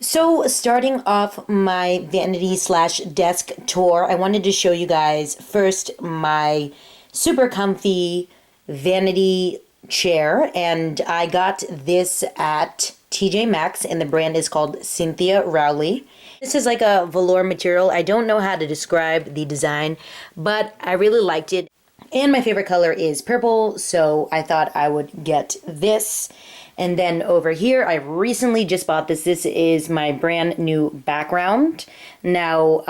So starting off my vanity slash desk tour, I wanted to show you guys first my super comfy vanity chair, and I got this at TJ Maxx, and the brand is called Cynthia Rowley. This is like a velour material. I don't know how to describe the design, but I really liked it. And my favorite color is purple, so I thought I would get this. And then over here, I recently just bought this. This is my brand new background. Now,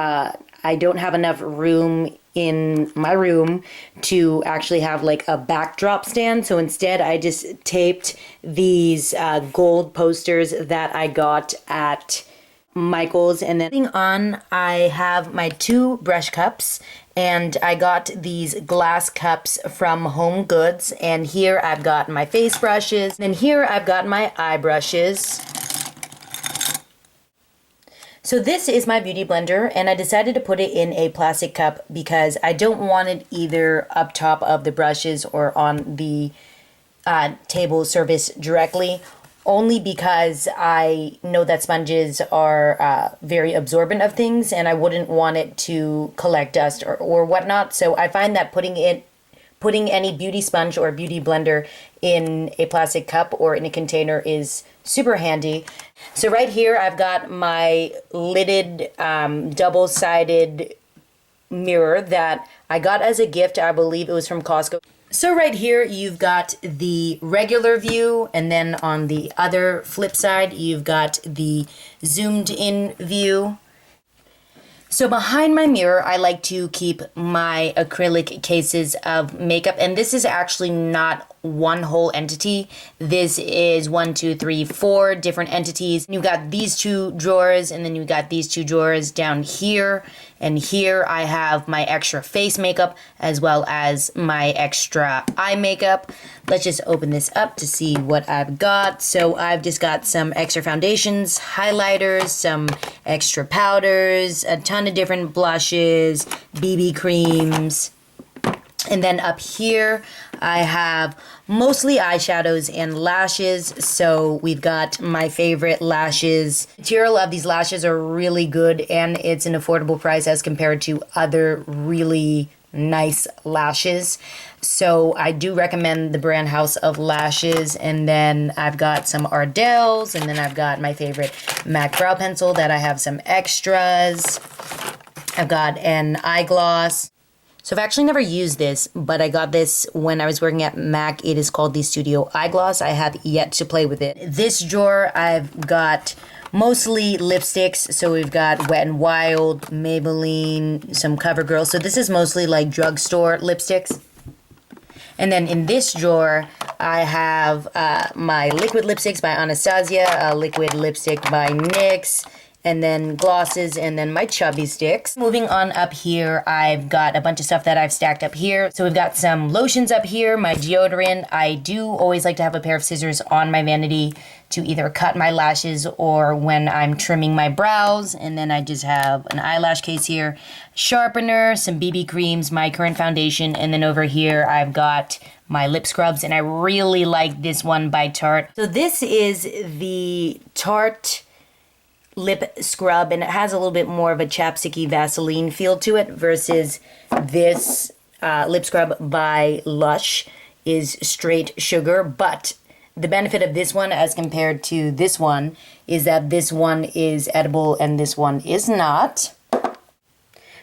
I don't have enough room in my room to actually have like a backdrop stand. So instead, I just taped these gold posters that I got at Michael's. And then on, I have my two brush cups, and I got these glass cups from Home Goods. And here I've got my face brushes, and here I've got my eye brushes. So this is my beauty blender, and I decided to put it in a plastic cup because I don't want it either up top of the brushes or on the table surface directly. Only because I know that sponges are very absorbent of things, and I wouldn't want it to collect dust or whatnot. So I find that putting any beauty sponge or beauty blender in a plastic cup or in a container is super handy. So right here I've got my lidded double-sided mirror that I got as a gift. I believe it was from Costco. So right here, you've got the regular view, and then on the other flip side, you've got the zoomed in view. So behind my mirror, I like to keep my acrylic cases of makeup, and this is actually not one whole entity. This is 1, 2, 3, 4 different entities. You've got these two drawers, and then you've got these two drawers down here, and here I have my extra face makeup as well as my extra eye makeup. Let's just open this up to see what I've got. So I've just got some extra foundations, highlighters, some extra powders, a ton of different blushes, BB creams. And then up here, I have mostly eyeshadows and lashes. So we've got my favorite lashes. The material of these lashes are really good, and it's an affordable price as compared to other really nice lashes. So I do recommend the brand House of Lashes. And then I've got some Ardell's, and then I've got my favorite MAC brow pencil that I have some extras. I've got an eye gloss. So I've actually never used this, but I got this when I was working at MAC. It is called the Studio Eye Gloss. I have yet to play with it. This drawer, I've got mostly lipsticks. So we've got Wet n Wild, Maybelline, some CoverGirl. So this is mostly like drugstore lipsticks. And then in this drawer, I have my liquid lipsticks by Anastasia, a liquid lipstick by NYX, and then glosses, and then my chubby sticks. Moving on up here, I've got a bunch of stuff that I've stacked up here. So we've got some lotions up here, my deodorant. I do always like to have a pair of scissors on my vanity to either cut my lashes or when I'm trimming my brows. And then I just have an eyelash case here, sharpener, some BB creams, my current foundation, and then over here I've got my lip scrubs, and I really like this one by Tarte. So this is the Tarte lip scrub, and it has a little bit more of a chapsticky Vaseline feel to it versus this lip scrub by Lush is straight sugar. But the benefit of this one as compared to this one is that this one is edible and this one is not.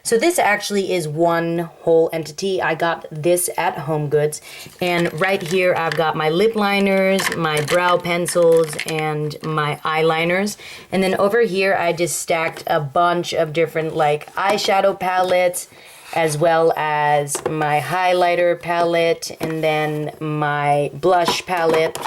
So this actually is one whole entity. I got this at Home Goods. And right here I've got my lip liners, my brow pencils, and my eyeliners. And then over here I just stacked a bunch of different like eyeshadow palettes, as well as my highlighter palette, and then my blush palette.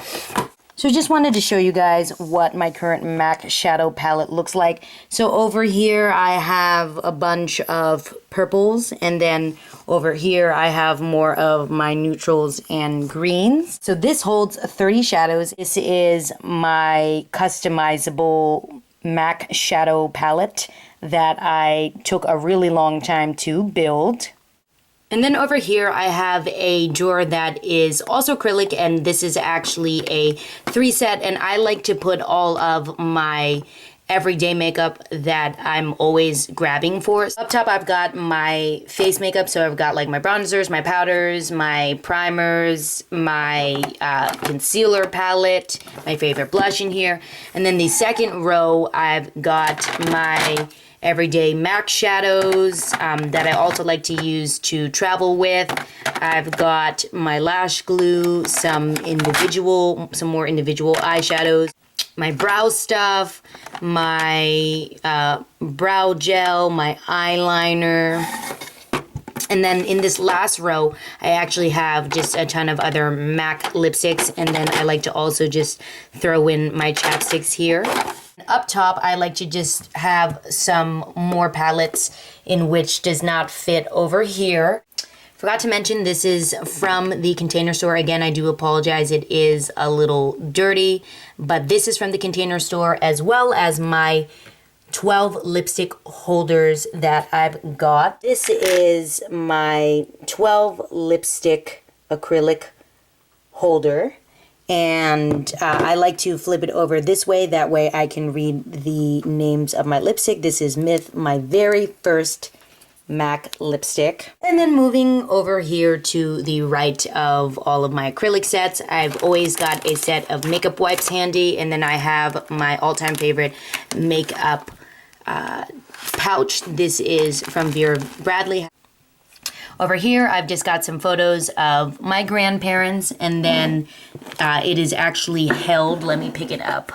So I just wanted to show you guys what my current MAC shadow palette looks like. So over here I have a bunch of purples, and then over here I have more of my neutrals and greens. So this holds 30 shadows. This is my customizable MAC shadow palette that I took a really long time to build. And then over here I have a drawer that is also acrylic, and this is actually a 3 set, and I like to put all of my everyday makeup that I'm always grabbing for. Up top, I've got my face makeup. So I've got like my bronzers, my powders, my primers, my concealer palette, my favorite blush in here. And then the second row, I've got my everyday MAC shadows that I also like to use to travel with. I've got my lash glue, some more individual eyeshadows, my brow stuff, my brow gel, my eyeliner. And then in this last row, I actually have just a ton of other MAC lipsticks. And then I like to also just throw in my chapsticks here. Up top, I like to just have some more palettes in which does not fit over here. Forgot to mention, this is from the Container Store. Again, I do apologize, it is a little dirty, but this is from the Container Store, as well as my 12 lipstick holders that I've got. This is my 12 lipstick acrylic holder. And I like to flip it over this way. That way I can read the names of my lipstick. This is Myth, my very first MAC lipstick. And then moving over here to the right of all of my acrylic sets, I've always got a set of makeup wipes handy. And then I have my all-time favorite makeup pouch. This is from Vera Bradley. Over here, I've just got some photos of my grandparents, and then it is actually held. Let me pick it up.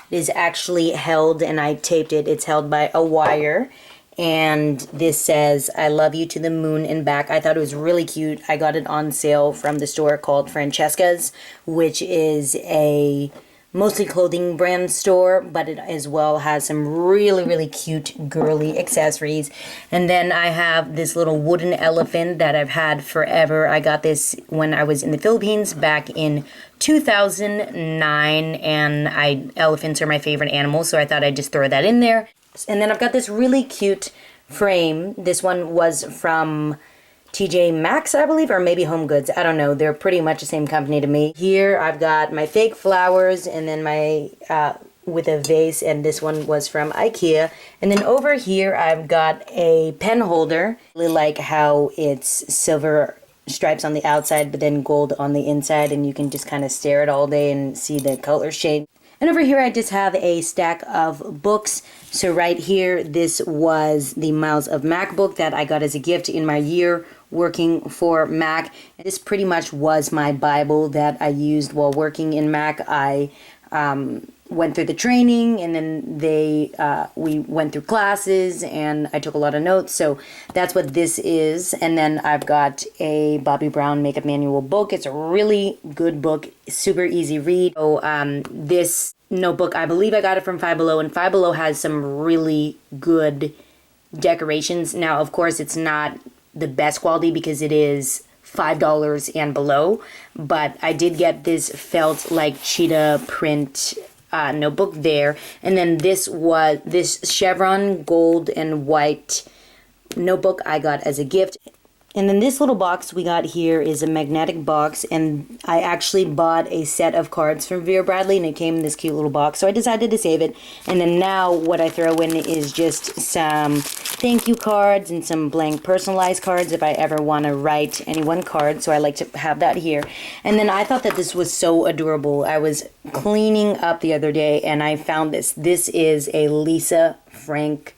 It is actually held, and I taped it. It's held by a wire, and this says, "I love you to the moon and back." I thought it was really cute. I got it on sale from the store called Francesca's, which is a mostly clothing brand store, but it as well has some really, really cute girly accessories. And then I have this little wooden elephant that I've had forever. I got this when I was in the Philippines back in 2009, and elephants are my favorite animal, so I thought I'd just throw that in there. And then I've got this really cute frame. This one was from TJ Maxx, I believe, or maybe Home Goods. I don't know. They're pretty much the same company to me. Here I've got my fake flowers, and then my with a vase, and this one was from IKEA. And then over here I've got a pen holder. I really like how it's silver stripes on the outside, but then gold on the inside, and you can just kind of stare at it all day and see the color shade. And over here I just have a stack of books. So right here, this was the Miles of Mac book that I got as a gift in my year working for Mac. This pretty much was my Bible that I used while working in Mac. I went through the training, and then we went through classes, and I took a lot of notes. So that's what this is. And then I've got a Bobbi Brown makeup manual book. It's a really good book, super easy read. So this notebook, I believe I got it from Five Below, and Five Below has some really good decorations. Now, of course, it's not the best quality because it is $5 and below, but I did get this felt like cheetah print notebook there. And then this chevron gold and white notebook I got as a gift. And then this little box we got here is a magnetic box, and I actually bought a set of cards from Vera Bradley, and it came in this cute little box, so I decided to save it. And then now what I throw in is just some thank you cards and some blank personalized cards if I ever want to write anyone card, so I like to have that here. And then I thought that this was so adorable. I was cleaning up the other day and I found this. This is a Lisa Frank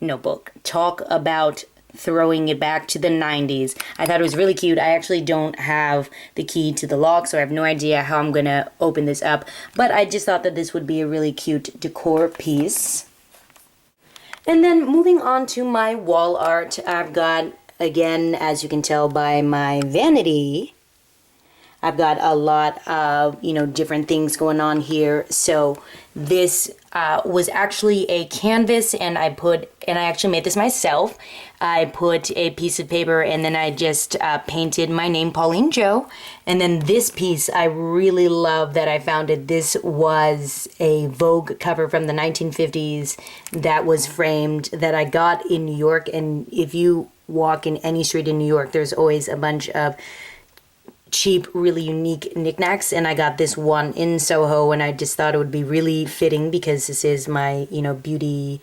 notebook. Talk about throwing it back to the 90s. I thought it was really cute. I actually don't have the key to the lock, so I have no idea how I'm gonna open this up, but I just thought that this would be a really cute decor piece. And then moving on to my wall art, I've got, again, as you can tell by my vanity, I've got a lot of, different things going on here. So this was actually a canvas, and I actually made this myself. I put a piece of paper, and then I just painted my name, Pauline Jo. And then this piece, I really love that I found it. This was a Vogue cover from the 1950s that was framed that I got in New York. And if you walk in any street in New York, there's always a bunch of cheap, really unique knickknacks, and I got this one in Soho, and I just thought it would be really fitting because this is my, beauty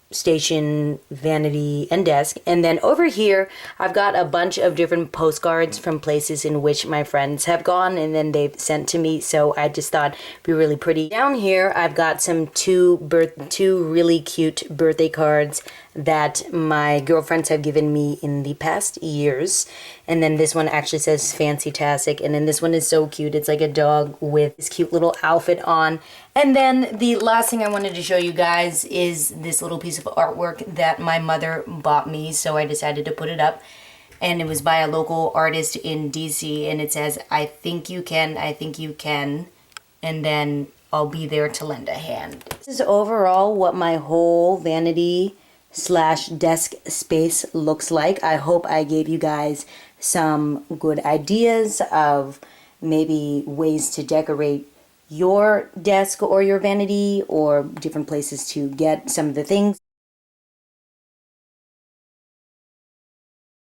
station, vanity, and desk. And then over here I've got a bunch of different postcards from places in which my friends have gone and then they've sent to me, so I just thought it'd be really pretty. Down here I've got some two really cute birthday cards that my girlfriends have given me in the past years. And then this one actually says Fancy-tastic, and then this one is so cute. It's like a dog with this cute little outfit on. And then the last thing I wanted to show you guys is this little piece of artwork that my mother bought me, so I decided to put it up. And it was by a local artist in DC, and it says, "I think you can, I think you can," and then I'll be there to lend a hand. This is overall what my whole vanity slash desk space looks like. I hope I gave you guys some good ideas of maybe ways to decorate your desk or your vanity, or different places to get some of the things.